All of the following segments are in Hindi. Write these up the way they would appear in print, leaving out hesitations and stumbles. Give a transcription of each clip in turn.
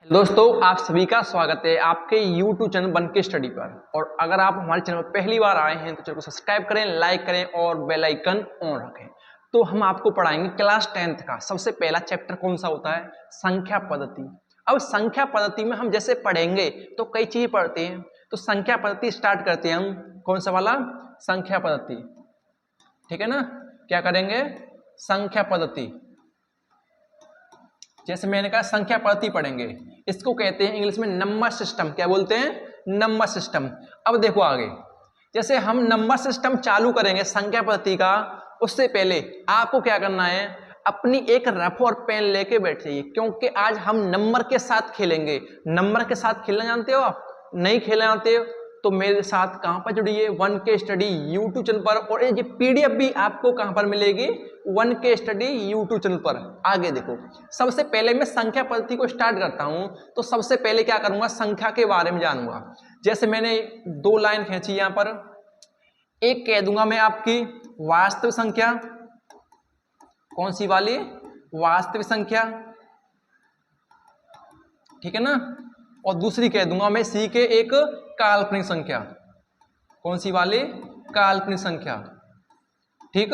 दोस्तों आप सभी का स्वागत है आपके YouTube चैनल बन के स्टडी पर। और अगर आप हमारे चैनल पर पहली बार आए हैं तो चैनल को सब्सक्राइब करें, लाइक करें और बेल आइकन ऑन रखें। तो हम आपको पढ़ाएंगे क्लास 10th का सबसे पहला चैप्टर कौन सा होता है, संख्या पद्धति। अब संख्या पद्धति में हम जैसे पढ़ेंगे तो कई चीजें पढ़ते हैं। तो संख्या पद्धति स्टार्ट करते हैं हम। कौन सा वाला, संख्या पद्धति। ठीक है ना, क्या करेंगे, संख्या पद्धति। जैसे मैंने कहा संख्या पद्धति पढ़ेंगे, इसको कहते हैं इंग्लिश में नंबर सिस्टम। क्या बोलते हैं, नंबर सिस्टम। अब देखो आगे, जैसे हम नंबर सिस्टम चालू करेंगे संख्या पद्धति का, उससे पहले आपको क्या करना है, अपनी एक रफ और पेन लेके बैठ जाइए, क्योंकि आज हम नंबर के साथ खेलेंगे। नंबर के साथ खेलना जानते हो आप? नहीं खेलना जानते हो तो मेरे साथ कहां पर जुड़िए, वन के स्टडी यूट्यूब चैनल पर। और ये पीडीएफ भी आपको कहां पर मिलेगी, वन के स्टडी यूट्यूब चैनल पर। आगे देखो, सबसे पहले मैं संख्या पद्धति को स्टार्ट करता हूं। तो सबसे पहले क्या करूंगा, संख्या के बारे में जानूंगा। जैसे मैंने दो लाइन खींची यहां पर, एक कह दूंगा मैं आपकी वास्तविक संख्या। कौन सी वाली, वास्तविक संख्या, ठीक है ना। और दूसरी कह दूंगा मैं सी के एक काल्पनिक संख्या। कौन सी वाली, काल्पनिक संख्या। ठीक,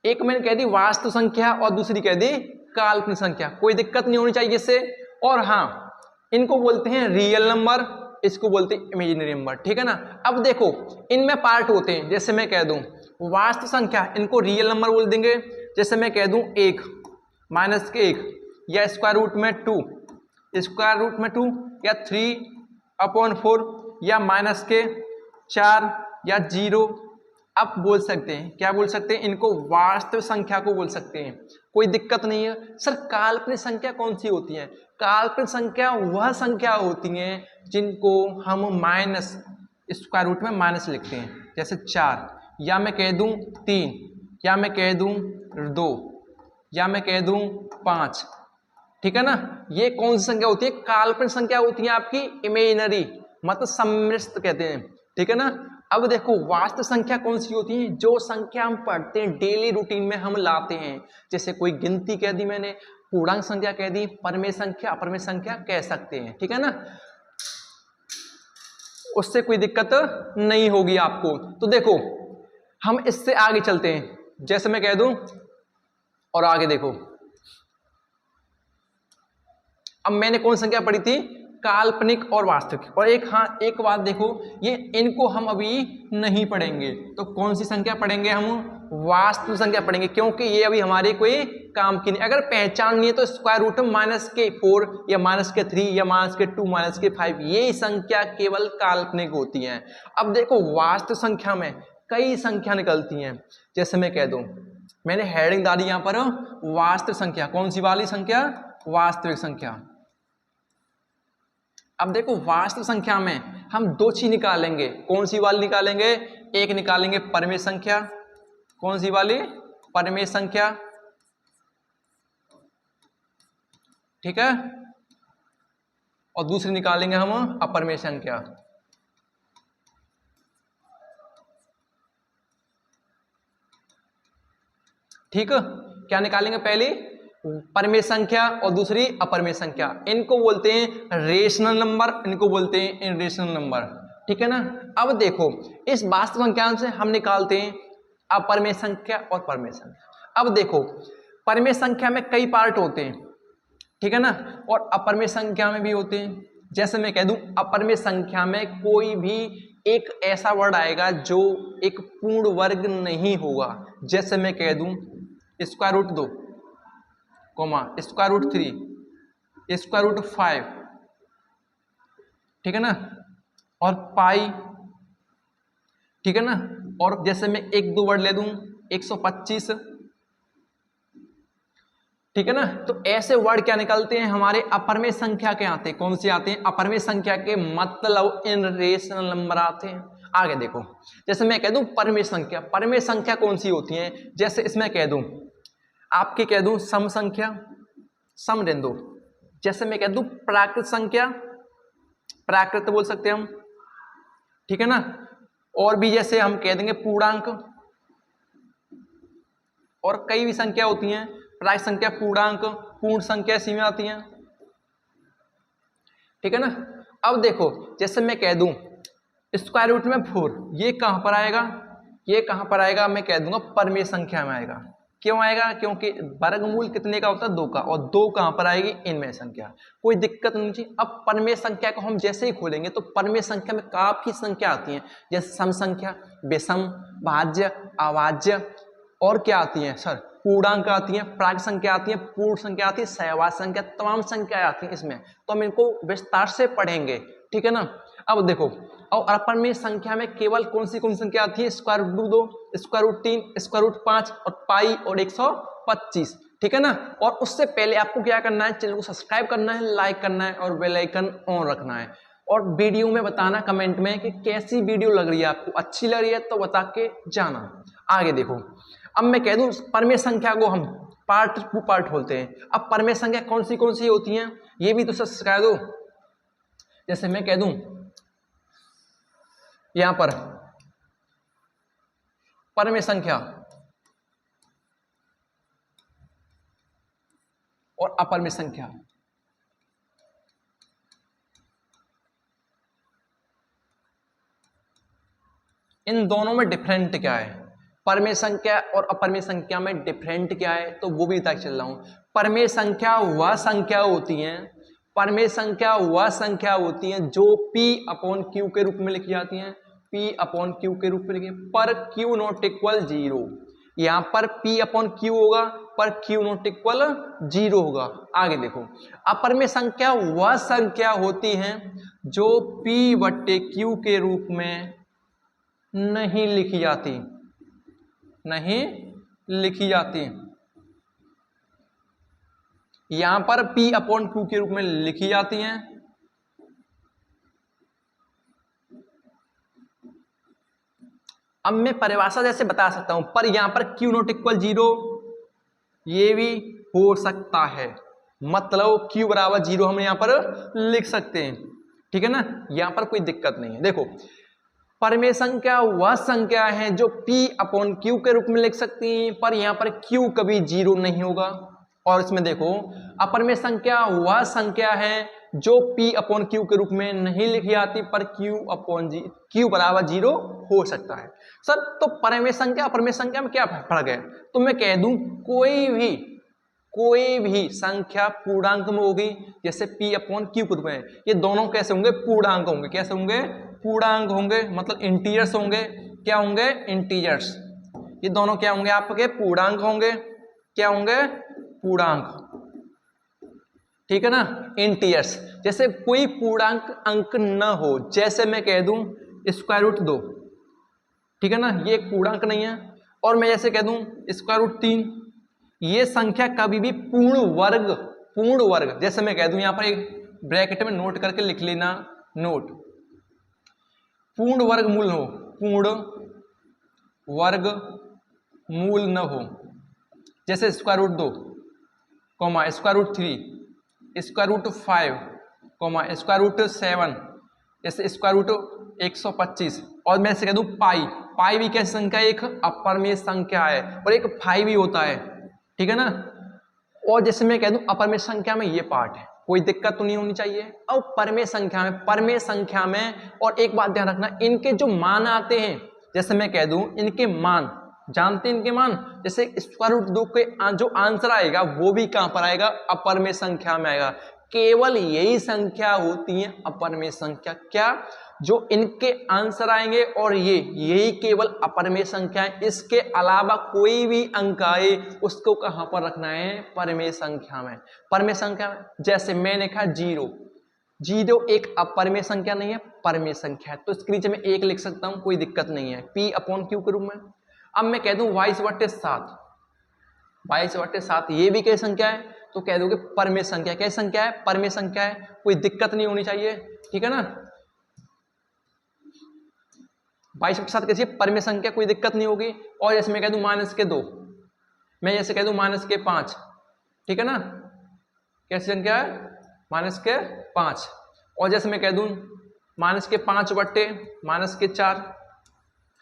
एक मैंने कह दी वास्तविक संख्या और दूसरी कह दी काल्पनिक संख्या, कोई दिक्कत नहीं होनी चाहिए इससे। और हाँ, इनको बोलते हैं रियल नंबर, इसको बोलते हैं इमेजिनरी नंबर। ठीक है ना। अब देखो इनमें पार्ट होते हैं। जैसे मैं कह दूं वास्तविक संख्या, इनको रियल नंबर बोल देंगे। जैसे मैं कह दूं 1 माइनस के 1, या स्क्वायर रूट में 2, स्क्वायर रूट में 2, या 3/4, या माइनस के 4, या 0। अब बोल सकते हैं, क्या बोल सकते हैं, इनको वास्तविक संख्या को बोल सकते हैं, कोई दिक्कत नहीं है। सर काल्पनिक संख्या कौन सी होती है? काल्पनिक संख्या वह संख्या होती है जिनको हम माइनस, स्क्वायर रूट में माइनस लिखते हैं। जैसे 4, या मैं कह दूं 3, या मैं कह दूं 2, या मैं कह दूं 5। ठीक है ना। ये कौन सी संख्या होती है, काल्पनिक संख्या होती है आपकी इमेजिनरी, मतलब सम्मिश्र कहते हैं। ठीक है ना। अब देखो वास्तविक संख्या कौन सी होती है, जो संख्या हम पढ़ते हैं डेली रूटीन में हम लाते हैं। जैसे कोई गिनती कह दी मैंने, पूर्णांक संख्या कह दी, परमेय संख्या अपरमेय संख्या कह सकते हैं। ठीक है ना, उससे कोई दिक्कत नहीं होगी आपको। तो देखो हम इससे आगे चलते हैं। जैसे मैं कह दूं, और आगे देखो, अब मैंने कौन संख्या पढ़ी थी, काल्पनिक और वास्तविक। और एक, हाँ एक बात देखो, ये इनको हम अभी नहीं पढ़ेंगे। तो कौन सी संख्या पढ़ेंगे हम, वास्तविक संख्या पढ़ेंगे, क्योंकि ये अभी हमारे कोई काम की नहीं। अगर पहचाननी है तो स्क्वायर रूट माइनस के 4, या माइनस के 3, या माइनस के 2, माइनस के 5, ये संख्या केवल काल्पनिक होती है। अब देखो वास्तविक संख्या में कई संख्या निकलती हैं। जैसे मैं कह दूं, मैंने हेडिंग डाली यहां पर, वास्तविक संख्या। कौन सी वाली संख्या, वास्तविक संख्या। अब देखो वास्तविक संख्या में हम दो चीज निकालेंगे। कौन सी वाली निकालेंगे, एक निकालेंगे परमेय संख्या। कौन सी वाली, परमेय संख्या। ठीक है। और दूसरी निकालेंगे हम अपरमेय संख्या। ठीक, क्या निकालेंगे, पहली परमेय संख्या और दूसरी अपरमेय संख्या। इनको बोलते हैं रेशनल नंबर, इनको बोलते हैं इनरेशनल नंबर। ठीक है ना। अब देखो इस वास्तविक संख्या से हम निकालते हैं अपरमेय संख्या और परमेय संख्या। अब देखो परमेय संख्या में कई पार्ट होते हैं, ठीक है ना, और अपरमेय संख्या में भी होते हैं। जैसे मैं कह दूं अपरमेय संख्या में कोई भी एक ऐसा वर्ड आएगा जो एक पूर्ण वर्ग नहीं होगा। जैसे मैं कह दूं square root 2, square root 3, square root 5, ठीक है ना, और पाई। ठीक है ना। और जैसे मैं एक दो वर्ड ले दूं 125, ठीक है ना। तो ऐसे वर्ड क्या निकलते हैं, हमारे अपरमेय संख्या के आते हैं। कौन से आते हैं, अपरमेय संख्या के मतलब इनरेशनल नंबर आते हैं। आगे देखो, जैसे मैं कह दूं परमेय संख्या। परमेय संख्या कौन सी होती है, जैसे इसमें कह दूं आपकी, कह दूं सम संख्या, सम रेंदो। जैसे मैं कह दूं प्राकृत संख्या, प्राकृत बोल सकते हैं हम। ठीक है ना। और भी जैसे हम कह देंगे पूर्णांक, और कई भी संख्या होती हैं प्राक संख्या पूर्णांक पूर्ण संख्या इसी में आती हैं, ठीक है ना। अब देखो जैसे मैं कह दूं स्क्वायर रूट में 4, ये कहां पर आएगा, ये कहां पर आएगा, मैं कह दूंगा परमेय संख्या में आएगा। क्यों आएगा, क्योंकि वर्गमूल कितने का होता है, 2 का, और 2 कहां पर आएगी, इनमें संख्या, कोई दिक्कत नहीं चाहिए। अब परमेय संख्या को हम जैसे ही खोलेंगे तो परमेय संख्या में काफी संख्या आती हैं, जैसे सम संख्या, विषम, भाज्य, अभाज्य, और क्या आती है सर, पूर्णांक आती है, प्राक संख्या आती है, पूर्ण संख्या आती है, सहवास संख्या, तमाम संख्याएं आती हैं इसमें, तो हम इनको विस्तार से पढ़ेंगे, ठीक है ना। अब देखो, और अपरमेय संख्या में केवल कौन सी संख्या आती है, square root 2, square root 3, square root 5 और पाई और 125, ठीक है ना। और उससे पहले आपको क्या करना है, चैनल को सब्सक्राइब करना है, लाइक करना है और बेल आइकन ऑन रखना है, और वीडियो में बताना कमेंट में कि कैसी वीडियो लग रही है आपको, अच्छी लग रही है तो बता के जाना। आगे देखो, अब मैं कह दूं परमेय संख्या को हम पार्ट टू पार्ट खोलते हैं। अब परमेय संख्या कौन सी होती हैं, ये भी तो सर सिखा दो। जैसे मैं कह दूं यहां पर परमेय संख्या और अपरमेय संख्या, इन दोनों में डिफरेंट क्या है, परमेय संख्या और अपरमेय संख्या में डिफरेंट क्या है, तो वो भी तक चल रहा हूं। परमेय संख्या वह संख्या होती है, परमेय संख्या वह संख्या होती है जो P अपॉन Q के रूप में लिखी जाती हैं, P अपॉन Q के रूप में लिखी, पर Q नॉट इक्वल 0, यहां पर P अपॉन Q होगा, पर Q नॉट इक्वल 0 होगा। आगे देखो, अपरमेय संख्या वह संख्या होती है जो P बट्टे Q के रूप में नहीं लिखी जाती, नहीं लिखी जाती, यहां पर P अपॉन Q के रूप में लिखी जाती हैं। अब मैं परिभाषा जैसे बता सकता हूं, पर यहां पर Q नॉट इक्वल 0 ये भी हो सकता है, मतलब Q बराबर 0 हम यहां पर लिख सकते हैं, ठीक है ना, यहां पर कोई दिक्कत नहीं है। देखो, परमेय संख्या वह संख्या है जो P अपॉन Q के रूप में लिख सकती हैं, पर यहां पर Q कभी 0 नहीं होगा। और इसमें देखो, अपरमेय संख्या वह संख्या है जो P अपॉन Q के रूप में नहीं लिखी जाती, पर Q बराबर 0 हो सकता है। सर तो परमेय संख्या अपरमेय संख्या में क्या फर्क है, तो मैं कह दूं कोई भी संख्या पूर्णांक में होगी, जैसे P अपॉन Q के रूप में, ये दोनों कैसे होंगे, पूर्णांक होंगे, कैसे होंगे, पूर्णांक होंगे, मतलब इंटीजर्स होंगे, क्या होंगे, इंटीजर्स, ये दोनों क्या होंगे आपके, पूर्णांक होंगे, क्या होंगे, पूर्णांक, ठीक है ना, इंटीजर्स। जैसे कोई पूर्णांक अंक न हो, जैसे मैं कह दूं स्क्वायर रूट 2, ठीक है ना, ये एक पूर्णांक नहीं है, और मैं जैसे कह दूं स्क्वायर रूट 3, ये संख्या कभी भी पूर्ण वर्ग, जैसे मैं कह दूं यहां पर एक ब्रैकेट में नोट करके लिख लेना, नोट, पूर्ण वर्गमूल हो, पूर्ण वर्गमूल न हो, जैसे square root 2, square root 3, square root 5, square root 7, जैसे स्क्वायर रूट 125, और मैं से कह दूं पाई भी कैसी संख्या है, एक अपरमेय संख्या है, और एक 5 भी होता है, ठीक है ना। और जैसे मैं कह दूं अपरमेय संख्या में ये पार्ट है, कोई दिक्कत तो नहीं होनी चाहिए। अब परमेय संख्या में और एक बात ध्यान रखना, इनके जो मान आते हैं, जैसे मैं कह दूं इनके मान, जानते हैं इनके मान, जैसे स्क्वायर रूट 2 के जो आंसर आएगा वो भी कहां पर आएगा, अपरमेय संख्या में आएगा। केवल यही संख्या होती है अपरमेय संख्या, क्या, जो इनके आंसर आएंगे, और यही केवल अपरमेय संख्या है, इसके अलावा कोई भी अंक आए उसको कहां पर रखना है, परमेय संख्या में। परमेय संख्या में जैसे मैंने लिखा 0 एक अपरमेय संख्या नहीं है, परमेय संख्या है, तो इसके नीचे मैं 1 लिख सकता हूं, कोई दिक्कत नहीं है, P अपॉन Q के रूप में। अब मैं कह दूं 22/7, ये भी क्या संख्या है, तो कह दोगे परमेय संख्या, क्या संख्या है, परमेय संख्या है, कोई दिक्कत नहीं होनी चाहिए, ठीक है ना। 22/7 कैसी है, परमेय संख्या, कोई दिक्कत नहीं होगी। और जैसे मैं कह दूं -2, मैं जैसे कह दूं -5, ठीक है ना, कैसी संख्या है, -5, और जैसे मैं कह दूं -5/4,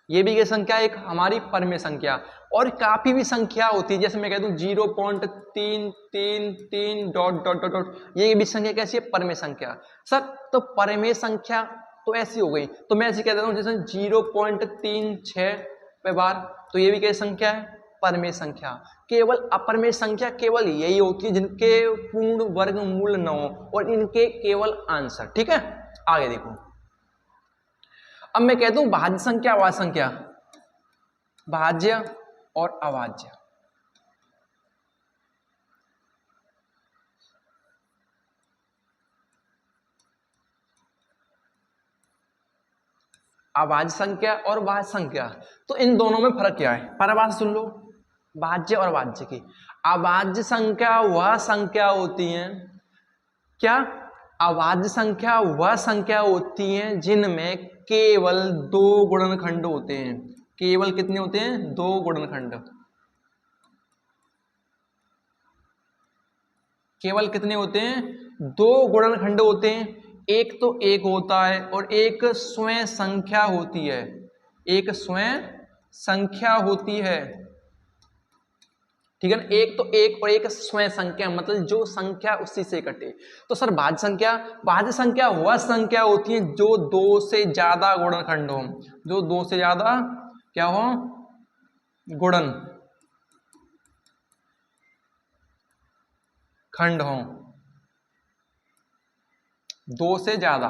ये भी क्या संख्या एक हमारी परमेय संख्या। और काफी भी संख्या होती है, जैसे मैं कह दूं 0.333 डॉट डॉट डॉट डॉट, ये भी संख्या कैसी है? परमेय संख्या। सर तो परमेय संख्या तो ऐसी हो गई, तो मैं ऐसी कह देता हूं जैसे 0.36 बार, तो ये भी क्या संख्या है? परमेय संख्या। केवल अपरमेय संख्या केवल यही होती है जिनके पूर्ण वर्गमूल न हो और इनके केवल आंसर। ठीक है, आगे देखो। अब मैं कहता हूं भाज्य संख्या, अभाज्य संख्या, भाज्य और अभाज्य। अभाज्य संख्या और भाज्य संख्या, तो इन दोनों में फर्क क्या है? परिभाषा सुन लो भाज्य और भाज्य की। अभाज्य संख्या वह संख्या होती है, क्या? अभाज्य संख्या वह संख्या होती है जिनमें केवल 2 गुणनखंड होते हैं। केवल कितने होते हैं? 2 गुणनखंड। केवल कितने होते हैं? 2 गुणनखंड होते हैं। एक तो एक होता है और एक स्वयं संख्या होती है। एक स्वयं संख्या होती है, ठीक है ना? एक तो एक और एक स्वयं संख्या, मतलब जो संख्या उसी से कटे। तो सर भाज्य संख्या, भाज्य संख्या वह संख्या होती है जो 2 से ज्यादा गुणनखंड हो। जो 2 से ज्यादा क्या हो? गुणन खंड हो। 2 से ज्यादा,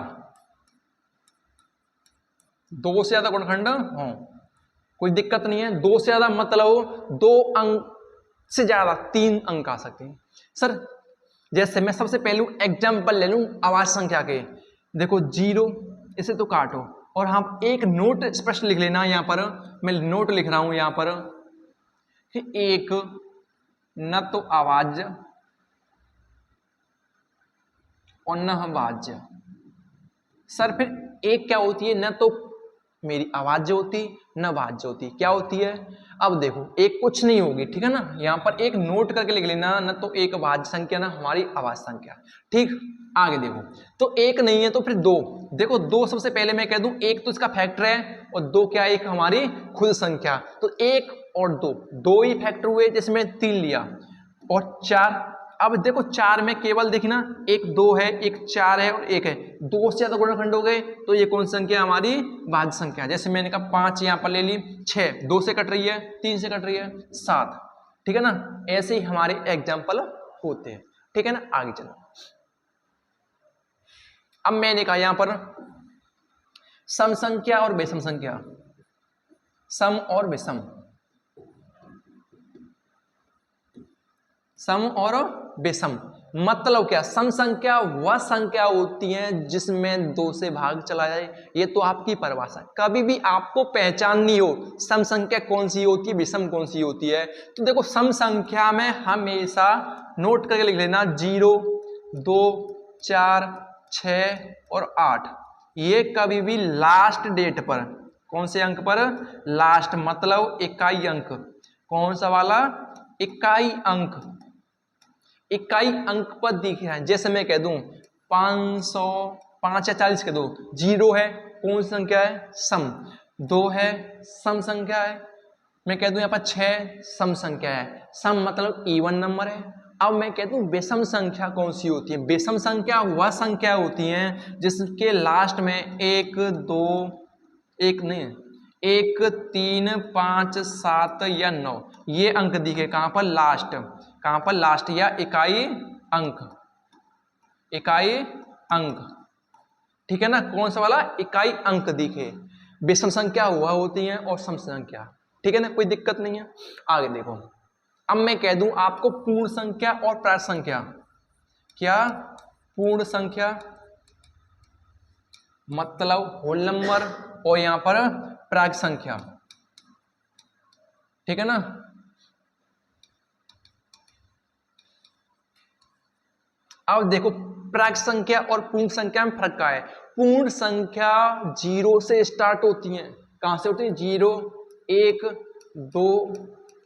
2 से ज्यादा गुणनखंड हो, कोई दिक्कत नहीं है। 2 से ज्यादा मतलब 2 अंक से ज्यादा 3 अंक आ सकते हैं। सर जैसे मैं सबसे पहले एग्जाम्पल ले लूं अभाज्य संख्या के, देखो 0, इसे तो काटो और हम एक नोट स्पष्ट लिख लेना। यहां पर मैं नोट लिख रहा हूं यहां पर कि एक न तो अभाज्य और न भाज्य। सर फिर एक क्या होती है? न तो मेरी अभाज्य होती न भाज्य होती, क्या होती है? अब देखो एक कुछ नहीं होगी, ठीक है ना? यहां पर एक नोट करके लिख लेना, न तो एक भाज्य संख्या न हमारी अभाज्य संख्या। ठीक, आगे देखो। तो एक नहीं है तो फिर 2। देखो 2 सबसे पहले मैं कह दूं एक तो इसका फैक्टर है और 2 क्या है? एक हमारी खुद संख्या। तो 1 और 2 ही फैक्टर हुए, जैसे मैं 3 लिया। और 4, अब देखो 4 में केवल देखना एक 2 है, एक 4 है और एक है। 2 से ज्यादा गुणनखंड हो गए तो ये कौन सी संख्या? हमारी भाज्य संख्या। जैसे मैंने कहा 5 यहां पर ले ली, 6 2 से कट रही है, 3 से कट रही है, 7। ठीक है ना? ऐसे ही हमारे एग्जाम्पल होते हैं। ठीक है ना? आगे चलो। अब मैंने कहा यहां पर सम संख्या और विषम संख्या, सम और विषम, सम और विषम मतलब क्या? सम संख्या वह संख्या होती है जिसमें 2 से भाग चला जाए। ये तो आपकी परिभाषा। कभी भी आपको पहचाननी हो सम संख्या कौन सी होती है, विषम कौन सी होती है, तो देखो सम संख्या में हमेशा नोट करके लिख लेना 0, 2, 4, 6 और 8। ये कभी भी लास्ट डेट पर, कौन से अंक पर? लास्ट मतलब इकाई अंक। कौन सा वाला? इकाई अंक। इकाई अंक पर दिख रहा है। जैसे मैं कह दूं 500, 5 या 40 कह दो, 0 है कौन सी संख्या है? सम। 2 है सम संख्या है। मैं कह दूं यहाँ पर 6 सम संख्या है। सम मतलब इवन नंबर है। अब मैं कहता हूं विषम संख्या कौन सी होती है? विषम संख्या वह संख्या होती है जिसके लास्ट में 1, 2, 1 नहीं, 1, 3, 5, 7 या 9 ये अंक दिखे। कहां पर? लास्ट। कहां पर? लास्ट या इकाई अंक। इकाई अंक, ठीक है ना? कौन सा वाला? इकाई अंक दिखे। विषम संख्या हुआ होती है और सम संख्या। ठीक है ना? कोई दिक्कत नहीं है। आगे देखो। अब मैं कह दूं आपको पूर्ण संख्या और प्राकृत संख्या। क्या? पूर्ण संख्या मतलब होल नंबर और यहां पर प्राकृत संख्या। ठीक है ना? अब देखो प्राकृत संख्या और पूर्ण संख्या में फर्क क्या है? पूर्ण संख्या 0 से स्टार्ट होती है। कहां से होती है? 0, 1, 2,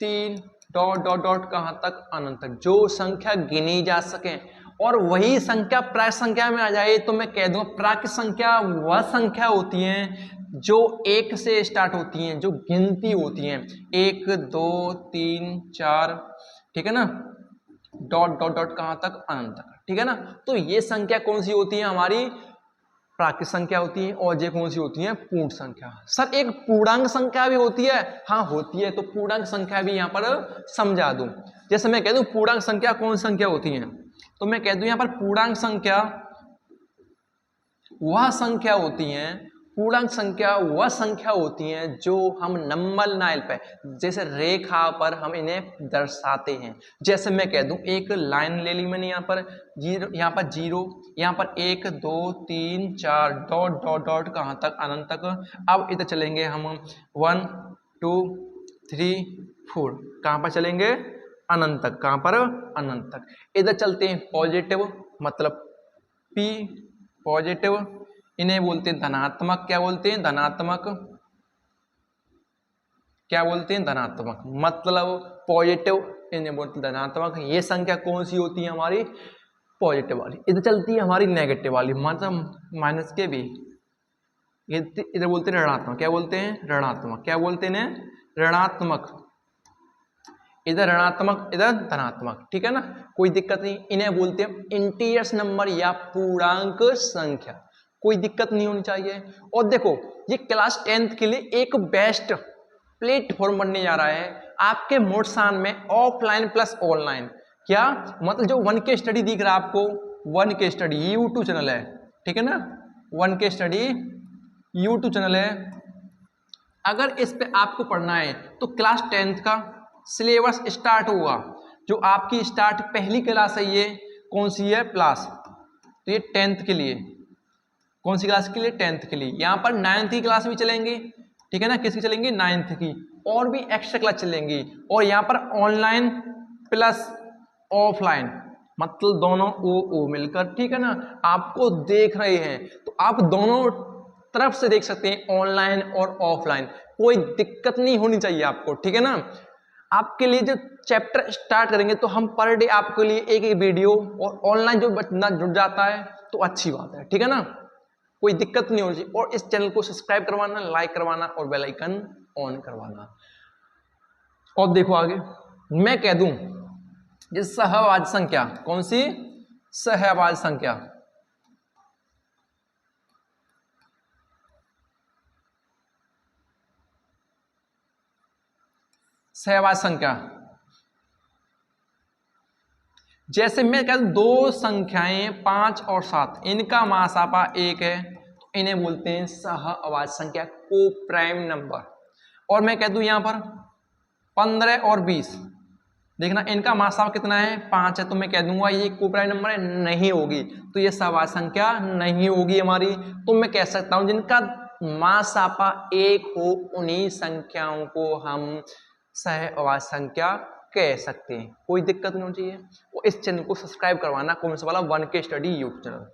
3 डॉट डॉट डॉट कहां तक? अनंत तक, जो संख्या गिनी जा सके। और वही संख्या प्राकृत संख्या में आ जाए तो मैं कह दूंगा प्राकृत संख्या वह संख्या होती है जो एक से स्टार्ट होती हैं, जो गिनती होती हैं, 1 2 3 4, ठीक है ना, डॉट डॉट डॉट कहां तक, अनंत तक, ठीक है ना। तो ये संख्या कौन सी होती है, हमारी प्राकृत संख्या होती है। और ये कौन सी होती है, पूर्ण संख्या। सर एक पूर्णांक संख्या भी होती है, हाँ होती है, तो पूर्णांक संख्या भी यहाँ पर समझा दूं। जैसे मैं कह दूं पूर्णांक संख्या कौन संख्या होती है, तो मैं कह दूं यहाँ पर पूर्णांक संख्या वह संख्या होती हैं, पूर्णांक संख्या वह संख्या होती हैं जो हम नंबर लाइन पे, जैसे रेखा पर हम इन्हें दर्शाते हैं। जैसे मैं कह दूं एक लाइन ले ली मैंने, यहाँ पर जीरो, यहाँ पर जीरो, यहाँ पर 1 2 3 4 डॉट डॉट डॉट कहाँ तक, अनंत तक। अब इधर चलेंगे हम 1 2 3 4, कहाँ पर चलेंगे, अनंत तक। कहाँ पर, अनंत तक। इधर चलते हैं पॉजिटिव, मतलब P पॉजिटिव, इन्हें बोलते हैं धनात्मक। क्या बोलते हैं, धनात्मक। क्या बोलते हैं, धनात्मक, मतलब पॉजिटिव, इन्हें बोलते हैं धनात्मक। ये संख्या कौन सी होती है, हमारी पॉजिटिव वाली। इधर चलती है हमारी नेगेटिव वाली, मतलब माइनस के भी, इधर बोलते हैं ऋणात्मक। क्या बोलते हैं, ऋणात्मक। क्या बोलते हैं, ऋणात्मक। इधर ऋणात्मक, इधर धनात्मक, ठीक है ना, कोई दिक्कत नहीं। इन्हें बोलते हैं इंटीजर्स नंबर या पूर्णांक संख्या, कोई दिक्कत नहीं होनी चाहिए। और देखो ये क्लास 10th के लिए एक बेस्ट प्लेटफॉर्म बनने जा रहा है आपके मोडसान में, ऑफलाइन प्लस ऑनलाइन। क्या मतलब, जो 1K स्टडी दिख रहा है आपको, 1K स्टडी यूट्यूब चैनल है, ठीक है ना, 1K स्टडी यूट्यूब चैनल है। अगर इस पे आपको पढ़ना है तो क्लास 10th का सिलेबस स्टार्ट होगा। जो आपकी स्टार्ट पहली क्लास है, ये कौन सी है, प्लस, तो ये 10th के लिए, कौन सी क्लास के लिए, 10th के लिए। यहाँ पर 9th की क्लास भी चलेंगी, ठीक है ना, किसकी चलेंगी, 9th की, और भी एक्स्ट्रा क्लास चलेंगी। और यहाँ पर ऑनलाइन प्लस ऑफलाइन, मतलब दोनों ओ मिलकर, ठीक है ना, आपको देख रहे हैं तो आप दोनों तरफ से देख सकते हैं, ऑनलाइन और ऑफलाइन। कोई दिक्कत नहीं होनी चाहिए आपको, ठीक है ना। आपके लिए जो चैप्टर स्टार्ट करेंगे तो हम पर डे आपके लिए एक एक वीडियो, और ऑनलाइन जो बच्चा जुड़ जाता है तो अच्छी बात है, ठीक है ना, कोई दिक्कत नहीं होनी चाहिए। और इस चैनल को सब्सक्राइब करवाना, लाइक करवाना और बेल आइकन ऑन करवाना। और देखो आगे मैं कह दूं, ये सहवाज संख्या, कौन सी, सहवाज संख्या, सहवाज संख्या। जैसे मैं कहता हूं दो संख्याएं 5 और 7, इनका मासापा 1 है, तो इन्हें बोलते हैं सहवाज संख्या, को प्राइम नंबर। और मैं कह दूं यहां पर 15 और 20, देखना इनका मासापा कितना है, 5 है, तो मैं कह दूंगा ये को प्राइम नंबर है, नहीं होगी, तो ये सहवाज संख्या नहीं होगी हमारी। तो मैं कह सकता हूं जिनका मासापा 1 हो उन्हीं संख्याओं को हम सहवाज संख्या कह सकते हैं, कोई दिक्कत नहीं होनी चाहिए। और इस चैनल को सब्सक्राइब करवाना, कौन सा वाला, 1K स्टडी यूट्यूब चैनल।